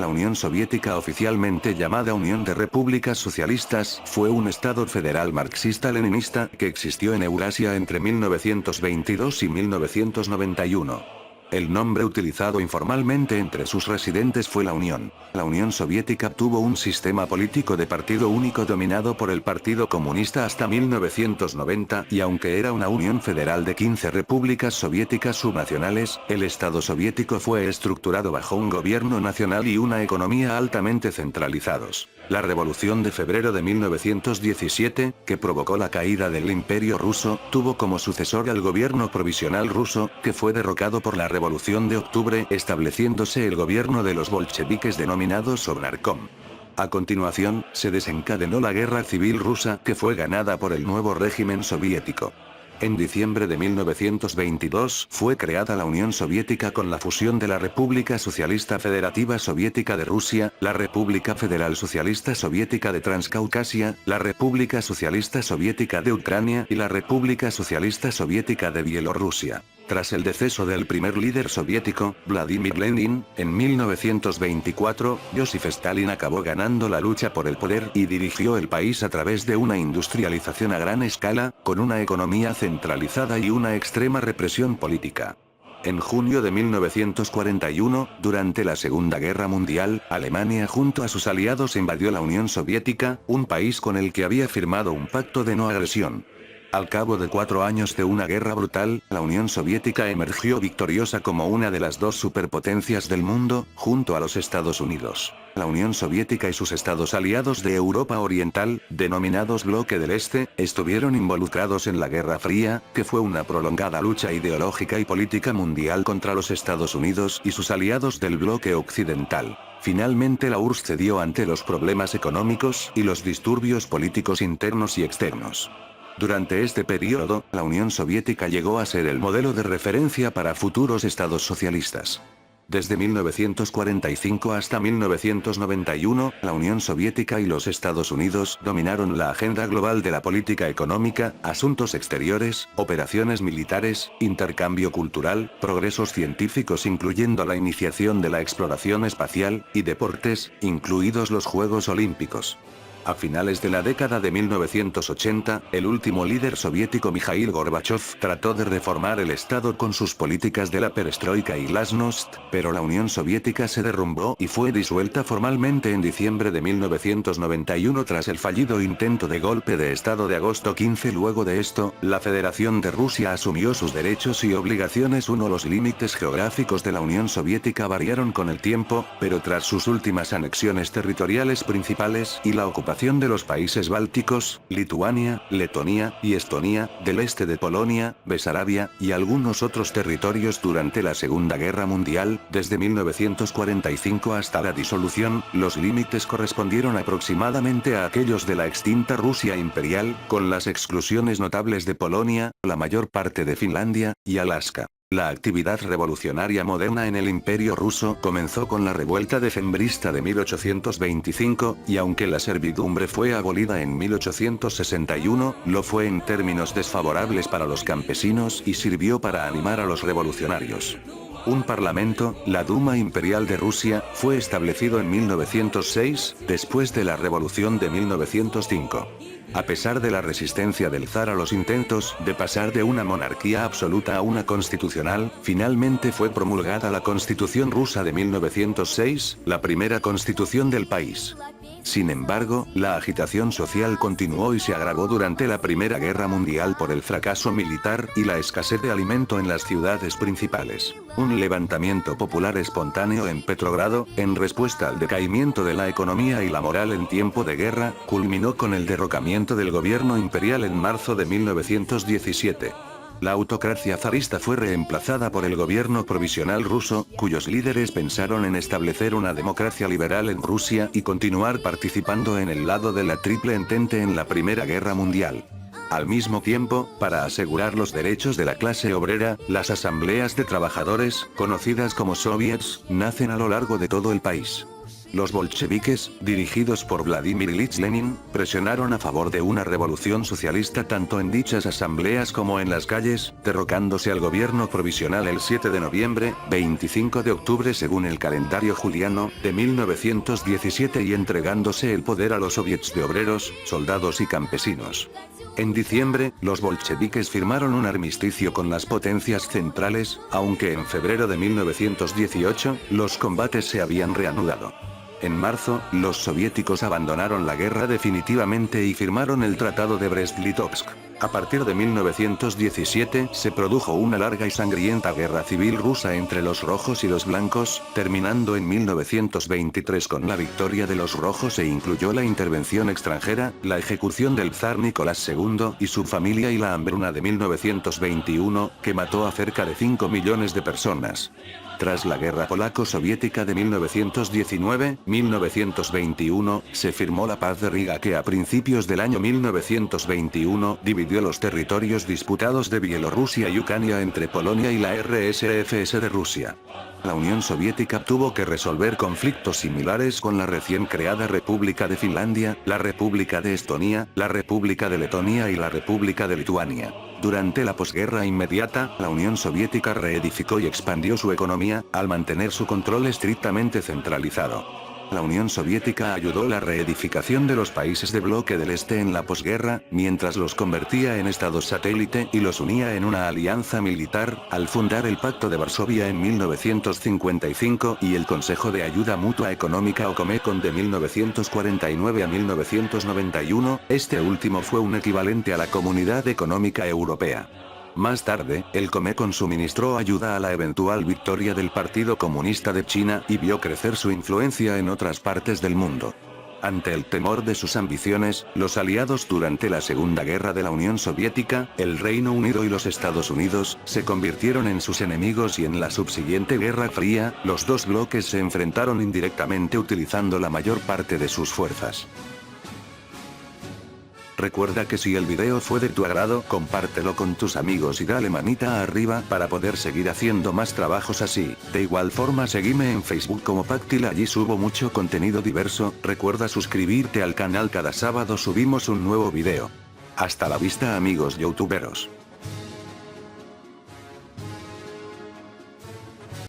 La Unión Soviética, oficialmente llamada Unión de Repúblicas Socialistas, fue un estado federal marxista-leninista que existió en Eurasia entre 1922 y 1991. El nombre utilizado informalmente entre sus residentes fue la Unión. La Unión Soviética tuvo un sistema político de partido único dominado por el Partido Comunista hasta 1990, y aunque era una unión federal de 15 repúblicas soviéticas subnacionales, el Estado soviético fue estructurado bajo un gobierno nacional y una economía altamente centralizados. La Revolución de Febrero de 1917, que provocó la caída del Imperio ruso, tuvo como sucesor al gobierno provisional ruso, que fue derrocado por la Revolución de Octubre, estableciéndose el gobierno de los bolcheviques denominado Sovnarkom. A continuación, se desencadenó la Guerra Civil Rusa, que fue ganada por el nuevo régimen soviético. En diciembre de 1922 fue creada la Unión Soviética con la fusión de la República Socialista Federativa Soviética de Rusia, la República Federal Socialista Soviética de Transcaucasia, la República Socialista Soviética de Ucrania y la República Socialista Soviética de Bielorrusia. Tras el deceso del primer líder soviético, Vladimir Lenin, en 1924, Joseph Stalin acabó ganando la lucha por el poder y dirigió el país a través de una industrialización a gran escala, con una economía centralizada y una extrema represión política. En junio de 1941, durante la Segunda Guerra Mundial, Alemania junto a sus aliados invadió la Unión Soviética, un país con el que había firmado un pacto de no agresión. Al cabo de 4 años de una guerra brutal, la Unión Soviética emergió victoriosa como una de las dos superpotencias del mundo, junto a los Estados Unidos. La Unión Soviética y sus estados aliados de Europa Oriental, denominados Bloque del Este, estuvieron involucrados en la Guerra Fría, que fue una prolongada lucha ideológica y política mundial contra los Estados Unidos y sus aliados del bloque occidental. Finalmente la URSS cedió ante los problemas económicos y los disturbios políticos internos y externos. Durante este periodo, la Unión Soviética llegó a ser el modelo de referencia para futuros estados socialistas. Desde 1945 hasta 1991, la Unión Soviética y los Estados Unidos dominaron la agenda global de la política económica, asuntos exteriores, operaciones militares, intercambio cultural, progresos científicos incluyendo la iniciación de la exploración espacial, y deportes, incluidos los Juegos Olímpicos. A finales de la década de 1980, el último líder soviético Mikhail Gorbachev trató de reformar el Estado con sus políticas de la perestroika y glasnost, pero la Unión Soviética se derrumbó y fue disuelta formalmente en diciembre de 1991 tras el fallido intento de golpe de Estado de agosto 15. Luego de esto, la Federación de Rusia asumió sus derechos y obligaciones. Los límites geográficos de la Unión Soviética variaron con el tiempo, pero tras sus últimas anexiones territoriales principales y la ocupación de los países bálticos, Lituania, Letonia y Estonia, del este de Polonia, Besarabia, y algunos otros territorios durante la Segunda Guerra Mundial, desde 1945 hasta la disolución, los límites correspondieron aproximadamente a aquellos de la extinta Rusia imperial, con las exclusiones notables de Polonia, la mayor parte de Finlandia, y Alaska. La actividad revolucionaria moderna en el Imperio ruso comenzó con la revuelta decembrista de 1825, y aunque la servidumbre fue abolida en 1861, lo fue en términos desfavorables para los campesinos y sirvió para animar a los revolucionarios. Un parlamento, la Duma Imperial de Rusia, fue establecido en 1906, después de la Revolución de 1905. A pesar de la resistencia del zar a los intentos de pasar de una monarquía absoluta a una constitucional, finalmente fue promulgada la Constitución rusa de 1906, la primera constitución del país. Sin embargo, la agitación social continuó y se agravó durante la Primera Guerra Mundial por el fracaso militar y la escasez de alimento en las ciudades principales. Un levantamiento popular espontáneo en Petrogrado, en respuesta al decaimiento de la economía y la moral en tiempo de guerra, culminó con el derrocamiento del gobierno imperial en marzo de 1917. La autocracia zarista fue reemplazada por el gobierno provisional ruso, cuyos líderes pensaron en establecer una democracia liberal en Rusia y continuar participando en el lado de la Triple Entente en la Primera Guerra Mundial. Al mismo tiempo, para asegurar los derechos de la clase obrera, las asambleas de trabajadores, conocidas como soviets, nacen a lo largo de todo el país. Los bolcheviques, dirigidos por Vladimir Ilich Lenin, presionaron a favor de una revolución socialista tanto en dichas asambleas como en las calles, derrocándose al gobierno provisional el 7 de noviembre, 25 de octubre según el calendario juliano, de 1917 y entregándose el poder a los soviets de obreros, soldados y campesinos. En diciembre, los bolcheviques firmaron un armisticio con las potencias centrales, aunque en febrero de 1918, los combates se habían reanudado. En marzo, los soviéticos abandonaron la guerra definitivamente y firmaron el Tratado de Brest-Litovsk. A partir de 1917 se produjo una larga y sangrienta guerra civil rusa entre los rojos y los blancos, terminando en 1923 con la victoria de los rojos e incluyó la intervención extranjera, la ejecución del zar Nicolás II y su familia y la hambruna de 1921, que mató a cerca de 5 millones de personas. Tras la guerra polaco-soviética de 1919-1921, se firmó la Paz de Riga que a principios del año 1921 dividió los territorios disputados de Bielorrusia y Ucrania entre Polonia y la RSFS de Rusia. La Unión Soviética tuvo que resolver conflictos similares con la recién creada República de Finlandia, la República de Estonia, la República de Letonia y la República de Lituania. Durante la posguerra inmediata, la Unión Soviética reedificó y expandió su economía, al mantener su control estrictamente centralizado. La Unión Soviética ayudó la reedificación de los países de bloque del Este en la posguerra, mientras los convertía en estados satélite y los unía en una alianza militar, al fundar el Pacto de Varsovia en 1955 y el Consejo de Ayuda Mutua Económica o Comecon de 1949 a 1991, este último fue un equivalente a la Comunidad Económica Europea. Más tarde, el Comecon suministró ayuda a la eventual victoria del Partido Comunista de China y vio crecer su influencia en otras partes del mundo. Ante el temor de sus ambiciones, los aliados durante la Segunda Guerra de la Unión Soviética, el Reino Unido y los Estados Unidos, se convirtieron en sus enemigos y en la subsiguiente Guerra Fría, los dos bloques se enfrentaron indirectamente utilizando la mayor parte de sus fuerzas. Recuerda que si el video fue de tu agrado, compártelo con tus amigos y dale manita arriba para poder seguir haciendo más trabajos así. De igual forma seguime en Facebook como Pactil, allí subo mucho contenido diverso, recuerda suscribirte al canal, cada sábado subimos un nuevo video. Hasta la vista amigos youtuberos.